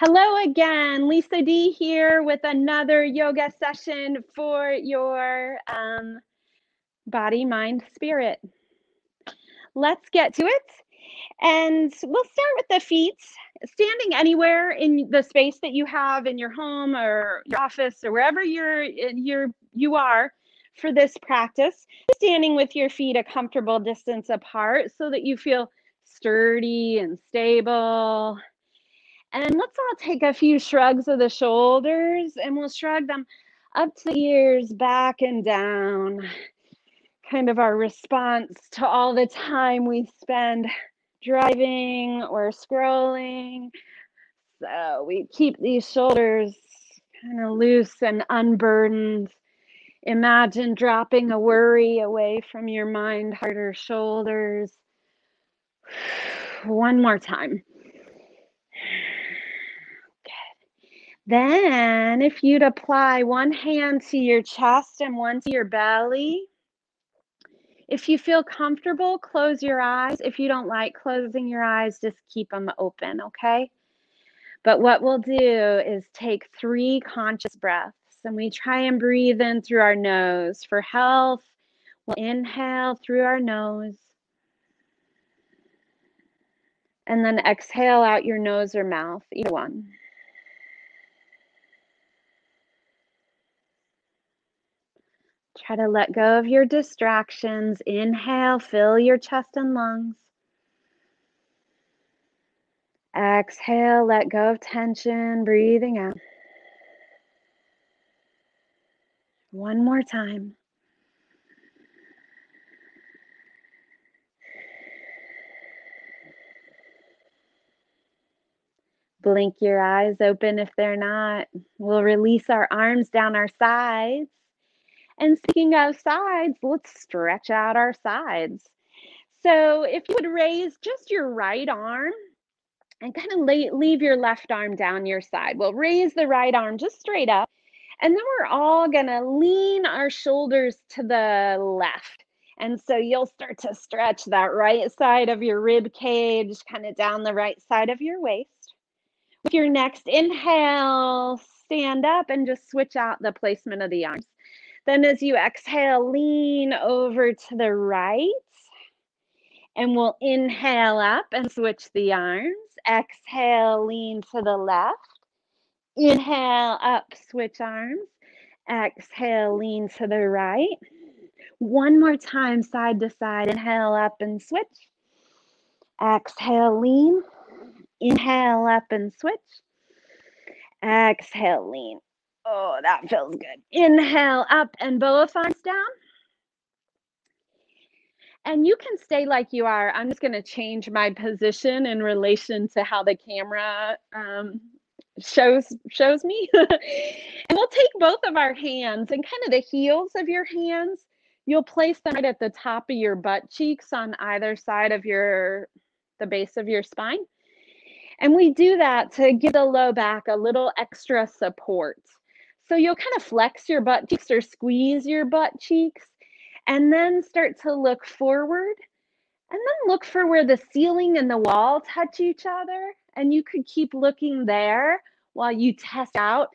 Hello again, Lisa D here with another yoga session for your body, mind, spirit. Let's get to it. And we'll start with the feet. Standing anywhere in the space that you have in your home or your office or wherever you are for this practice. Standing with your feet a comfortable distance apart so that you feel sturdy and stable. And let's all take a few shrugs of the shoulders, and we'll shrug them up to the ears, back and down. Kind of our response to all the time we spend driving or scrolling. So we keep these shoulders kind of loose and unburdened. Imagine dropping a worry away from your mind, heart, or shoulders. One more time. Then, if you'd apply one hand to your chest and one to your belly, if you feel comfortable, close your eyes. If you don't like closing your eyes, just keep them open, okay? But what we'll do is take 3 conscious breaths, and we try and breathe in through our nose. For health, we'll inhale through our nose, and then exhale out your nose or mouth, either one. Try to let go of your distractions. Inhale, fill your chest and lungs. Exhale, let go of tension, breathing out. One more time. Blink your eyes open if they're not. We'll release our arms down our sides. And speaking of sides, let's stretch out our sides. So if you would raise just your right arm and kind of leave your left arm down your side. We'll raise the right arm just straight up. And then we're all going to lean our shoulders to the left. And so you'll start to stretch that right side of your rib cage, kind of down the right side of your waist. With your next inhale, stand up and just switch out the placement of the arms. Then as you exhale, lean over to the right. And we'll inhale up and switch the arms. Exhale, lean to the left. Inhale up, switch arms. Exhale, lean to the right. One more time, side to side. Inhale up and switch. Exhale, lean. Inhale up and switch. Exhale, lean. Oh, that feels good. Inhale up and both arms down. And you can stay like you are. I'm just going to change my position in relation to how the camera shows me. And we'll take both of our hands and kind of the heels of your hands. You'll place them right at the top of your butt cheeks on either side of the base of your spine. And we do that to give the low back a little extra support. So you'll kind of flex your butt cheeks or squeeze your butt cheeks, and then start to look forward, and then look for where the ceiling and the wall touch each other. And you could keep looking there while you test out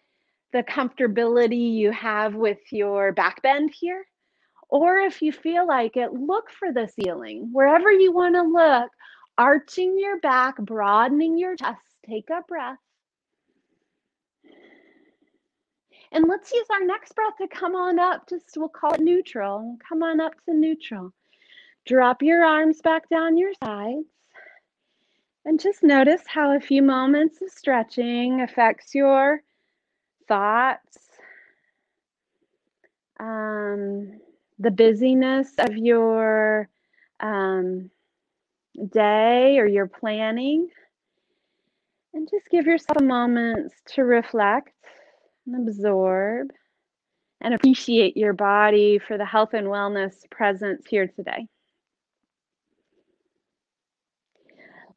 the comfortability you have with your back bend here. Or if you feel like it, look for the ceiling. Wherever you want to look, arching your back, broadening your chest. Take a breath. And let's use our next breath to come on up. We'll call it neutral. Come on up to neutral. Drop your arms back down your sides. And just notice how a few moments of stretching affects your thoughts, the busyness of your day or your planning. And just give yourself a moment to reflect and absorb and appreciate your body for the health and wellness presence here today.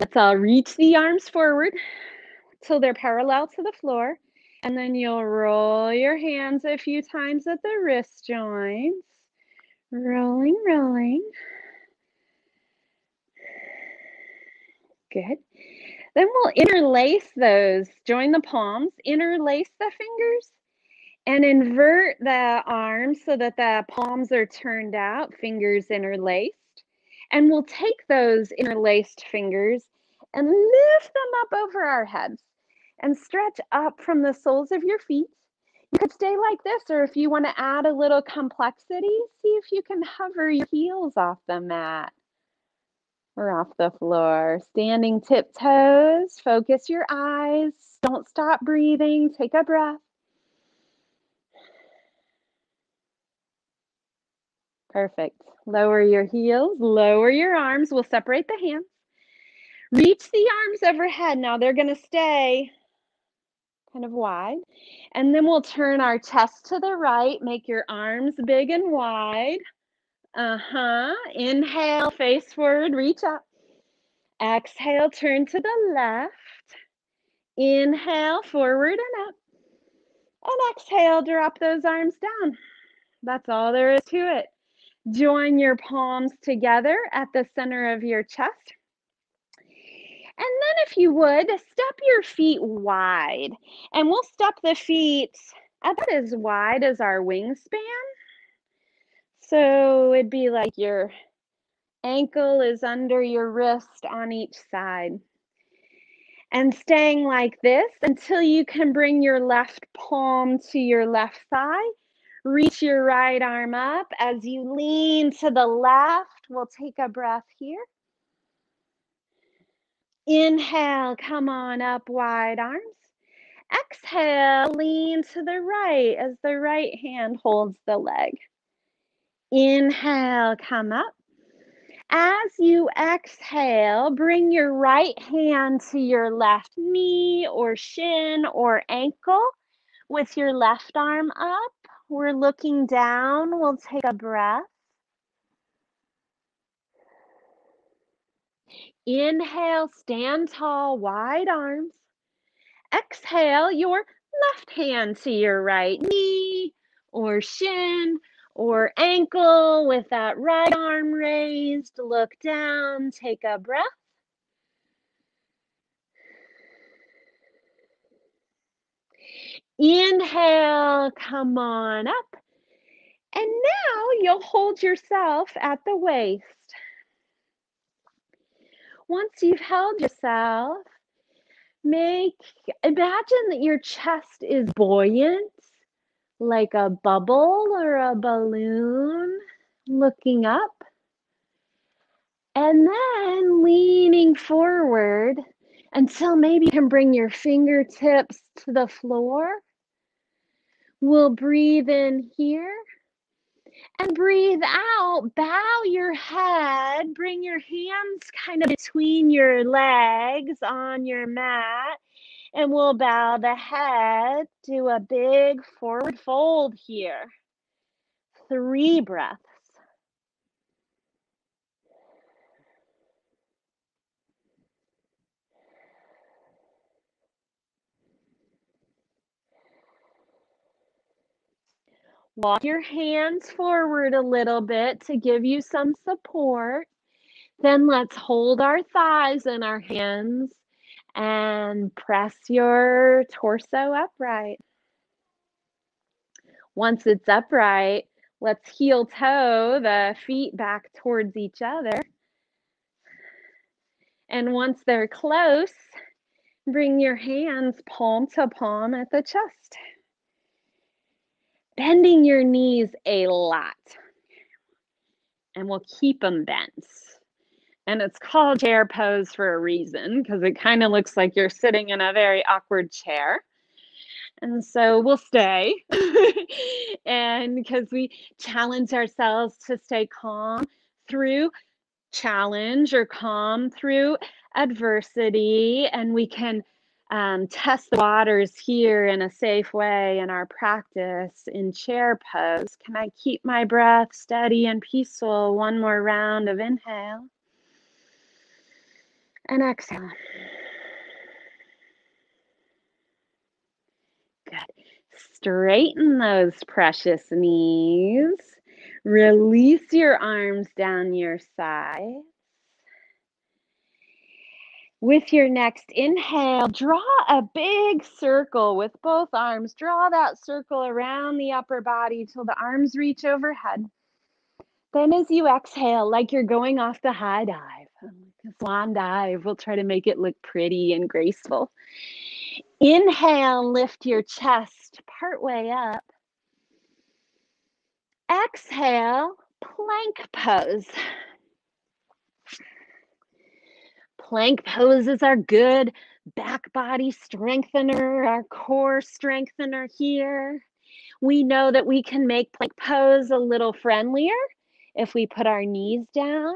Let's all reach the arms forward till they're parallel to the floor. And then you'll roll your hands a few times at the wrist joints. Rolling, rolling. Good. Then we'll interlace those. Join the palms, interlace the fingers, and invert the arms so that the palms are turned out, fingers interlaced. And we'll take those interlaced fingers and lift them up over our heads and stretch up from the soles of your feet. You could stay like this, or if you want to add a little complexity, see if you can hover your heels off the mat or off the floor. Standing tiptoes, focus your eyes, don't stop breathing, take a breath. Perfect. Lower your heels, lower your arms. We'll separate the hands. Reach the arms overhead. Now they're going to stay kind of wide. And then we'll turn our chest to the right. Make your arms big and wide. Inhale, face forward, reach up. Exhale, turn to the left. Inhale, forward and up. And exhale, drop those arms down. That's all there is to it. Join your palms together at the center of your chest. And then if you would, step your feet wide. And we'll step the feet about as wide as our wingspan. So it'd be like your ankle is under your wrist on each side. And staying like this until you can bring your left palm to your left thigh. Reach your right arm up as you lean to the left. We'll take a breath here. Inhale, come on up, wide arms. Exhale, lean to the right as the right hand holds the leg. Inhale, come up. As you exhale, bring your right hand to your left knee or shin or ankle with your left arm up. We're looking down. We'll take a breath. Inhale, stand tall, wide arms. Exhale, your left hand to your right knee or shin or ankle with that right arm raised. Look down, take a breath. Inhale, come on up. And now you'll hold yourself at the waist. Once you've held yourself, imagine that your chest is buoyant, like a bubble or a balloon, looking up. And then leaning forward until maybe you can bring your fingertips to the floor. We'll breathe in here and breathe out. Bow your head. Bring your hands kind of between your legs on your mat. And we'll bow the head. Do a big forward fold here. 3 breaths. Walk your hands forward a little bit to give you some support. Then let's hold our thighs in our hands and press your torso upright. Once it's upright, let's heel toe the feet back towards each other. And once they're close, bring your hands palm to palm at the chest. Bending your knees a lot. And we'll keep them bent. And it's called chair pose for a reason, because it kind of looks like you're sitting in a very awkward chair. And so we'll stay. And because we challenge ourselves to stay calm through challenge or calm through adversity, and we can test the waters here in a safe way in our practice in chair pose. Can I keep my breath steady and peaceful? One more round of inhale and exhale. Good. Straighten those precious knees. Release your arms down your sides. With your next inhale, draw a big circle with both arms. Draw that circle around the upper body till the arms reach overhead. Then as you exhale, like you're going off the high dive, a swan dive, we'll try to make it look pretty and graceful. Inhale, lift your chest partway up. Exhale, plank pose. Plank pose is our good back body strengthener, our core strengthener here. We know that we can make plank pose a little friendlier if we put our knees down.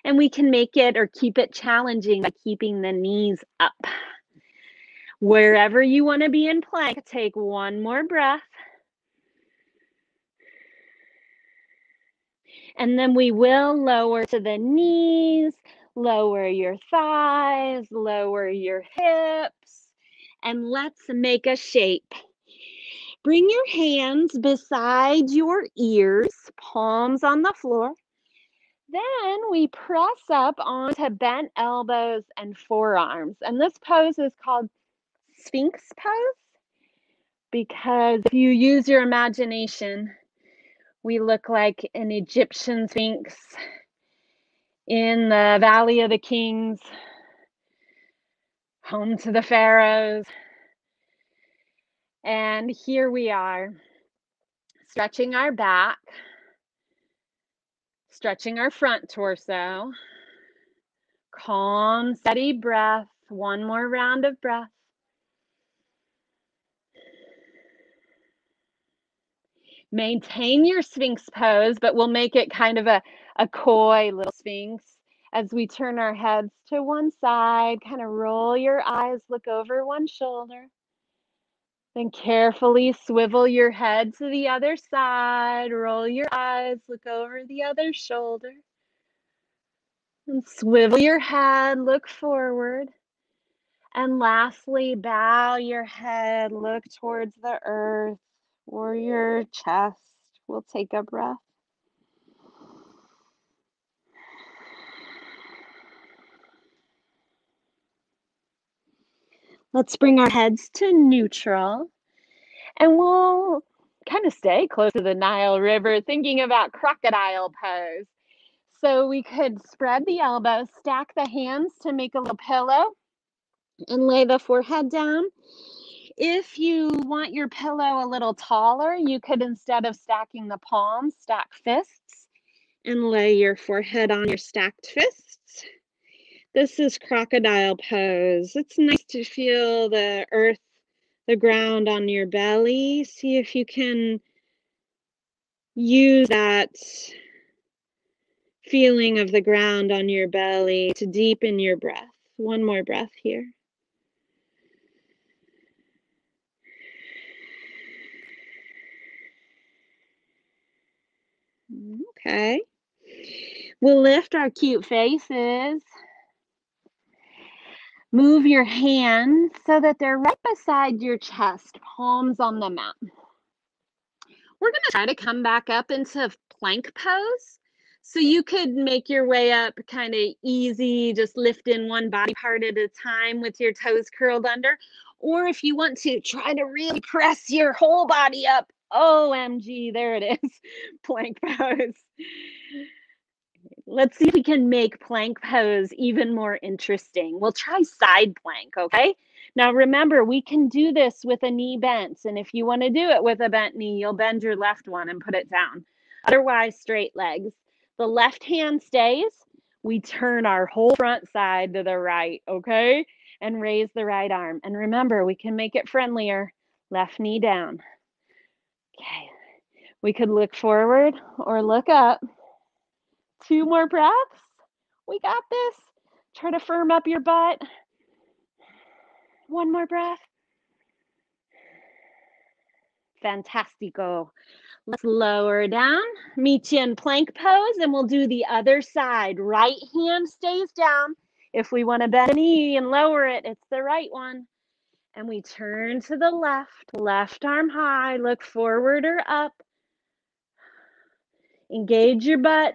And we can make it or keep it challenging by keeping the knees up. Wherever you want to be in plank, take one more breath. And then we will lower to the knees, lower your thighs, lower your hips, and let's make a shape. Bring your hands beside your ears, palms on the floor. Then we press up onto bent elbows and forearms. And this pose is called Sphinx pose because if you use your imagination, we look like an Egyptian sphinx in the Valley of the Kings, home to the pharaohs. And here we are, stretching our back, stretching our front torso. Calm, steady breath. One more round of breath. Maintain your Sphinx pose, but we'll make it kind of a coy little Sphinx as we turn our heads to one side, kind of roll your eyes, look over one shoulder. Then carefully swivel your head to the other side, roll your eyes, look over the other shoulder. And swivel your head, look forward. And lastly, bow your head, look towards the earth or your chest. We'll take a breath. Let's bring our heads to neutral. And we'll kind of stay close to the Nile River, thinking about crocodile pose. So we could spread the elbows, stack the hands to make a little pillow, and lay the forehead down. If you want your pillow a little taller, you could, instead of stacking the palms, stack fists and lay your forehead on your stacked fists. This is crocodile pose. It's nice to feel the earth, the ground on your belly. See if you can use that feeling of the ground on your belly to deepen your breath. One more breath here. Okay. We'll lift our cute faces. Move your hands so that they're right beside your chest, palms on the mat. We're going to try to come back up into plank pose. So you could make your way up kind of easy, just lift in one body part at a time with your toes curled under. Or if you want to, try to really press your whole body up. OMG, there it is, plank pose. Let's see if we can make plank pose even more interesting. We'll try side plank, okay? Now remember, we can do this with a knee bent, and if you want to do it with a bent knee, you'll bend your left one and put it down. Otherwise, straight legs. The left hand stays. We turn our whole front side to the right, okay? And raise the right arm. And remember, we can make it friendlier. Left knee down. Okay. We could look forward or look up. 2 more breaths. We got this. Try to firm up your butt. 1 more breath. Fantastico. Let's lower down. Meet you in plank pose, and we'll do the other side. Right hand stays down. If we want to bend a knee and lower it, it's the right one. And we turn to the left. Left arm high. Look forward or up. Engage your butt.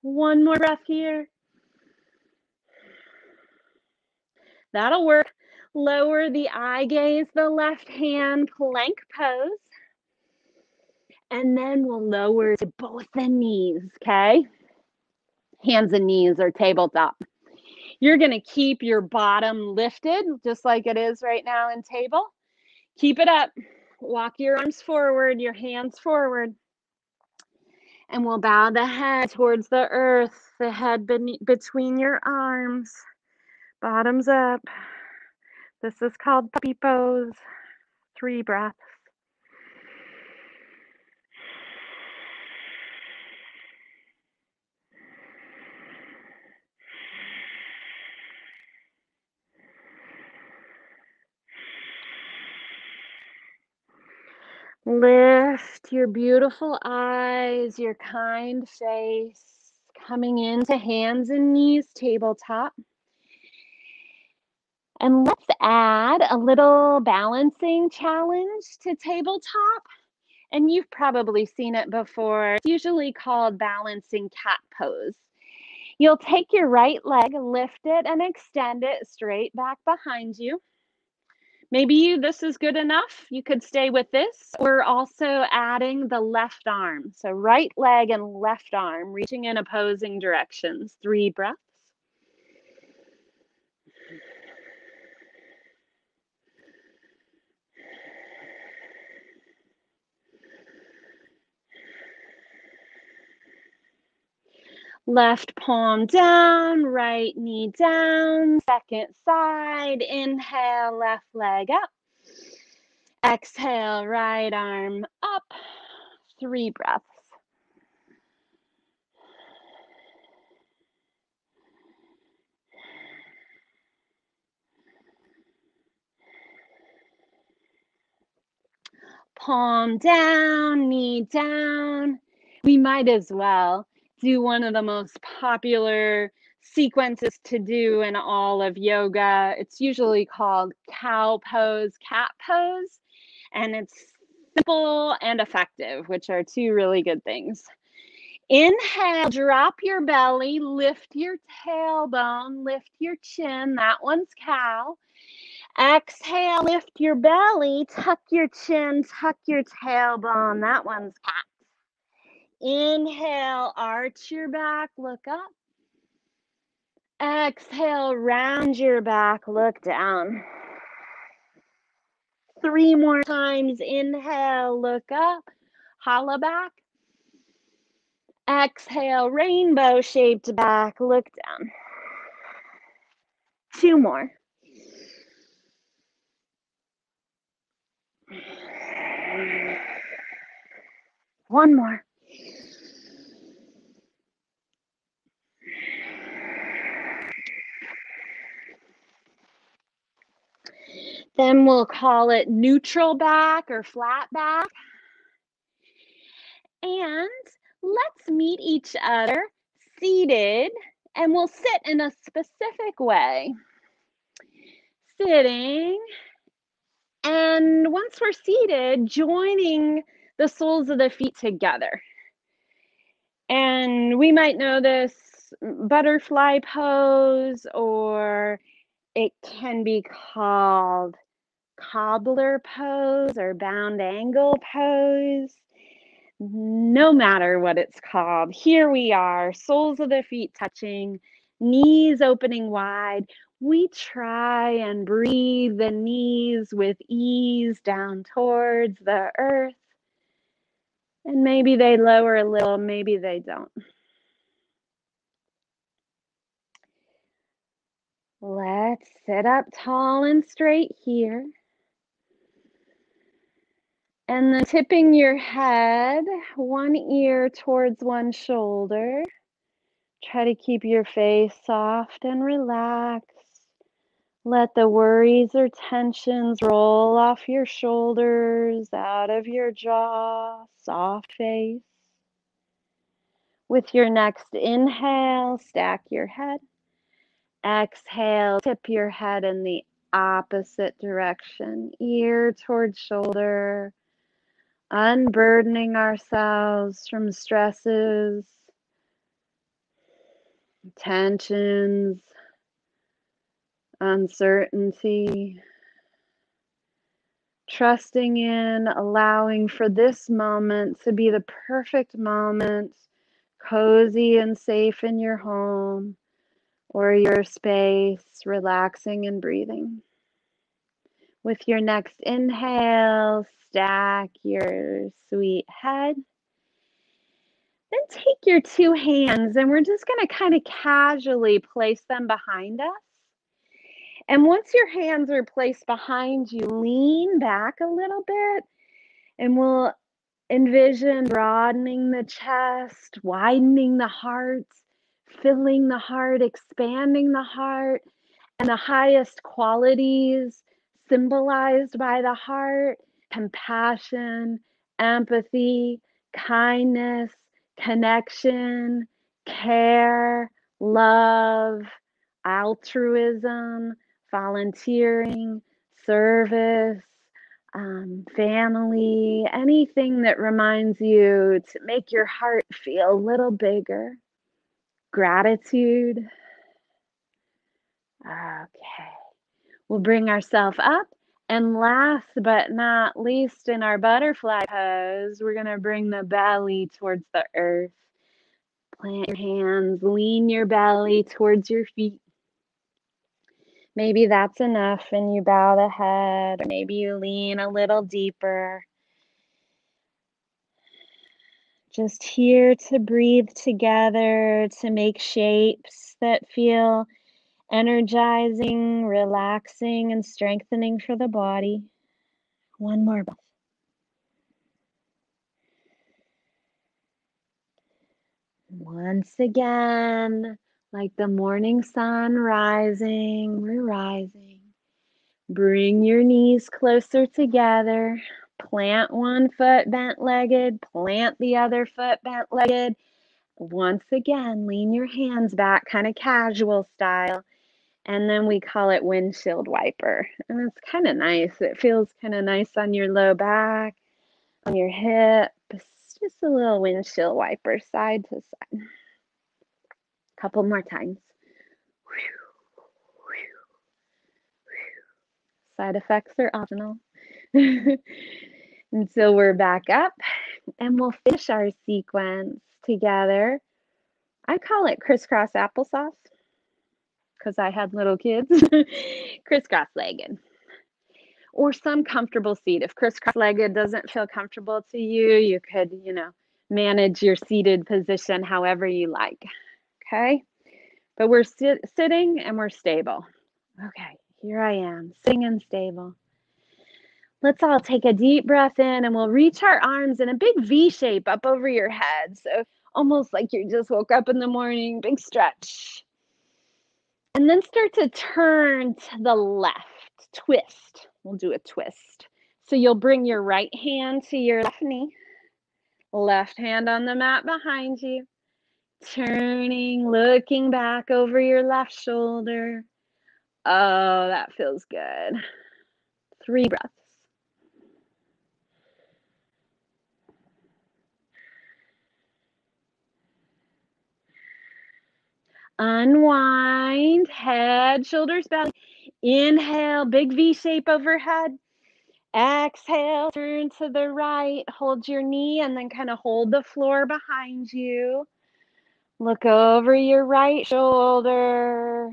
1 more breath here. That'll work. Lower the eye gaze, the left hand, plank pose. And then we'll lower to both the knees, okay? Hands and knees are tabletop. You're going to keep your bottom lifted, just like it is right now in table. Keep it up. Walk your arms forward, your hands forward. And we'll bow the head towards the earth, the head between your arms, bottoms up. This is called puppy pose. 3 breaths. Lift your beautiful eyes, your kind face, coming into hands and knees, tabletop. And let's add a little balancing challenge to tabletop. And you've probably seen it before. It's usually called balancing cat pose. You'll take your right leg, lift it, and extend it straight back behind you. Maybe this is good enough. You could stay with this. We're also adding the left arm. So right leg and left arm reaching in opposing directions. 3 breaths. Left palm down, right knee down, second side. Inhale, left leg up. Exhale, right arm up. 3 breaths. Palm down, knee down. We might as well do one of the most popular sequences to do in all of yoga. It's usually called cow pose, cat pose, and it's simple and effective, which are 2 really good things. Inhale, drop your belly, lift your tailbone, lift your chin. That one's cow. Exhale, lift your belly, tuck your chin, tuck your tailbone. That one's cat. Inhale, arch your back, look up. Exhale, round your back, look down. 3 more times. Inhale, look up, holla back. Exhale, rainbow shaped back, look down. 2 more. One more. Then we'll call it neutral back or flat back. And let's meet each other seated, and we'll sit in a specific way. Sitting, and once we're seated, joining the soles of the feet together. And we might know this butterfly pose, or it can be called cobbler pose or bound angle pose. No matter what it's called, here we are, soles of the feet touching, knees opening wide. We try and breathe the knees with ease down towards the earth. And maybe they lower a little, maybe they don't. Let's sit up tall and straight here. And then tipping your head, one ear towards one shoulder. Try to keep your face soft and relaxed. Let the worries or tensions roll off your shoulders, out of your jaw, soft face. With your next inhale, stack your head. Exhale, tip your head in the opposite direction, ear towards shoulder, unburdening ourselves from stresses, tensions, uncertainty, trusting in, allowing for this moment to be the perfect moment, cozy and safe in your home or your space, relaxing and breathing. With your next inhale, stack your sweet head. Then take your two hands and we're just going to kind of casually place them behind us. And once your hands are placed behind you, lean back a little bit and we'll envision broadening the chest, widening the heart, filling the heart, expanding the heart, and the highest qualities symbolized by the heart: compassion, empathy, kindness, connection, care, love, altruism, volunteering, service, family, anything that reminds you to make your heart feel a little bigger. Gratitude. Okay. We'll bring ourselves up. And last but not least, in our butterfly pose, we're going to bring the belly towards the earth. Plant your hands, lean your belly towards your feet. Maybe that's enough and you bow the head, or maybe you lean a little deeper. Just here to breathe together, to make shapes that feel energizing, relaxing, and strengthening for the body. One more breath. Once again, like the morning sun rising, we're rising. Bring your knees closer together. Plant one foot bent-legged, plant the other foot bent-legged. Once again, lean your hands back, kind of casual style. And then we call it windshield wiper. And it's kind of nice. It feels kind of nice on your low back, on your hips. Just a little windshield wiper, side to side. Couple more times. Side effects are optional. Until we're back up, and we'll finish our sequence together. I call it crisscross applesauce because I had little kids. Crisscross-legged. Or some comfortable seat. If crisscross-legged doesn't feel comfortable to you, you could, manage your seated position however you like. Okay? But we're sitting and we're stable. Okay, here I am, sitting and stable. Let's all take a deep breath in and we'll reach our arms in a big V shape up over your head. So almost like you just woke up in the morning, big stretch. And then start to turn to the left, twist. We'll do a twist. So you'll bring your right hand to your left knee, left hand on the mat behind you, turning, looking back over your left shoulder. Oh, that feels good. 3 breaths. Unwind, head, shoulders, belly. Inhale, big V shape overhead. Exhale, turn to the right, hold your knee, and then kind of hold the floor behind you. Look over your right shoulder,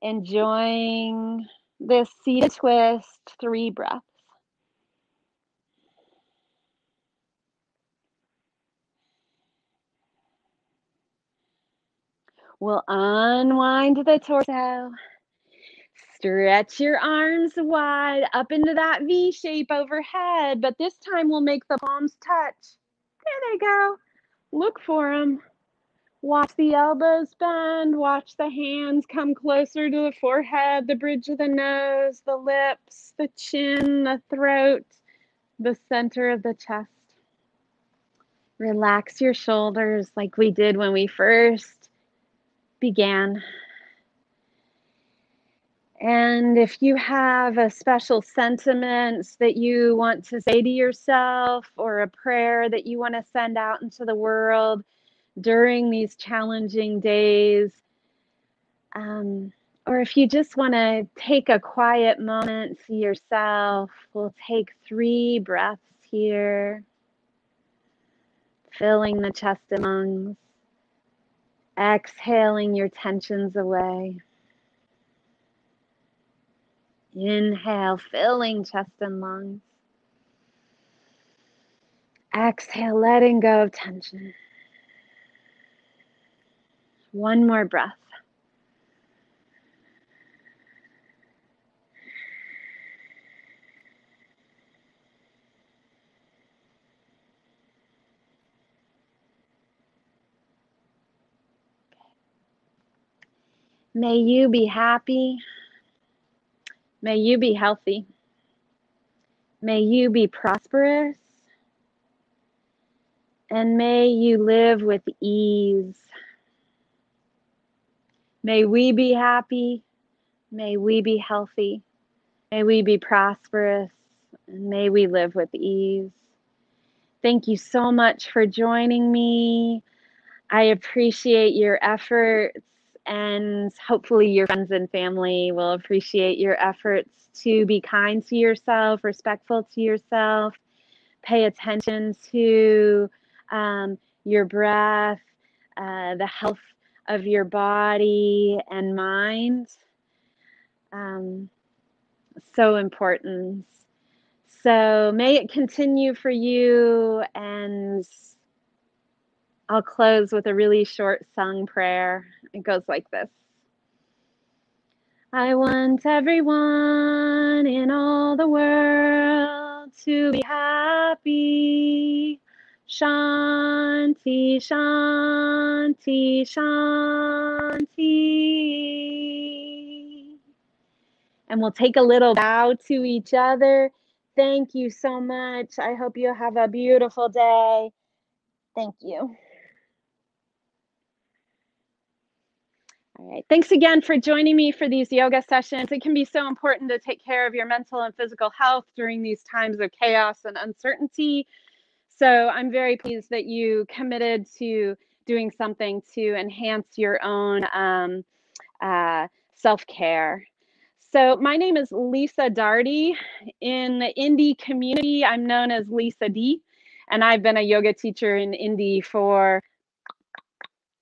enjoying this seated twist. 3 breaths. We'll unwind the torso. Stretch your arms wide up into that V shape overhead, but this time we'll make the palms touch. There they go. Look for them. Watch the elbows bend. Watch the hands come closer to the forehead, the bridge of the nose, the lips, the chin, the throat, the center of the chest. Relax your shoulders like we did when we first began. And if you have a special sentiment that you want to say to yourself or a prayer that you want to send out into the world during these challenging days, Or if you just want to take a quiet moment to yourself, we'll take 3 breaths here, filling the chest and lungs, exhaling your tensions away. Inhale, filling chest and lungs. Exhale, letting go of tension. One more breath. May you be happy. May you be healthy. May you be prosperous. And may you live with ease. May we be happy. May we be healthy. May we be prosperous. And may we live with ease. Thank you so much for joining me. I appreciate your efforts, and hopefully your friends and family will appreciate your efforts to be kind to yourself, respectful to yourself, pay attention to your breath, the health of your body and mind. So important. So may it continue for you, and I'll close with a really short sung prayer. It goes like this. I want everyone in all the world to be happy. Shanti, Shanti, Shanti. And we'll take a little bow to each other. Thank you so much. I hope you have a beautiful day. Thank you. All right. Thanks again for joining me for these yoga sessions. It can be so important to take care of your mental and physical health during these times of chaos and uncertainty. So I'm very pleased that you committed to doing something to enhance your own self-care. So my name is Lisa Darty. In the Indie community, I'm known as Lisa D, and I've been a yoga teacher in Indie for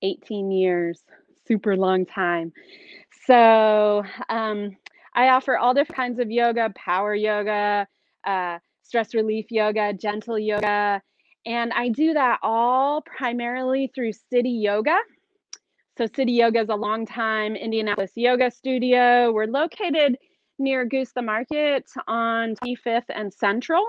18 years, super long time. So I offer all different kinds of yoga, power yoga, stress relief yoga, gentle yoga, and I do that all primarily through City Yoga. So City Yoga is a long-time Indianapolis yoga studio. We're located near Goose the Market on 25th and Central.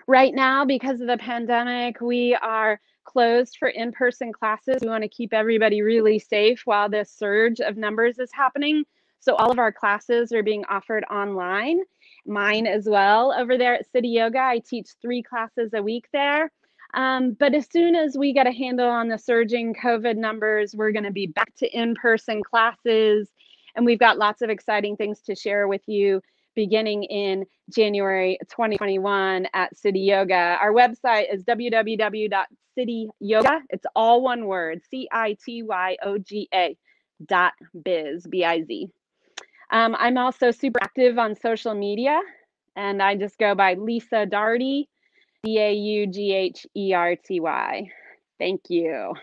Right now, because of the pandemic, we are closed for in-person classes. We want to keep everybody really safe while this surge of numbers is happening. So all of our classes are being offered online, mine as well over there at City Yoga. I teach 3 classes a week there. But as soon as we get a handle on the surging COVID numbers, we're going to be back to in-person classes. And we've got lots of exciting things to share with you beginning in January 2021 at City Yoga. Our website is www.cityyoga. It's all one word, CITYOGA.biz, B-I-Z. I'm also super active on social media, and I just go by Lisa Darty, D-A-U-G-H-E-R-T-Y. Thank you.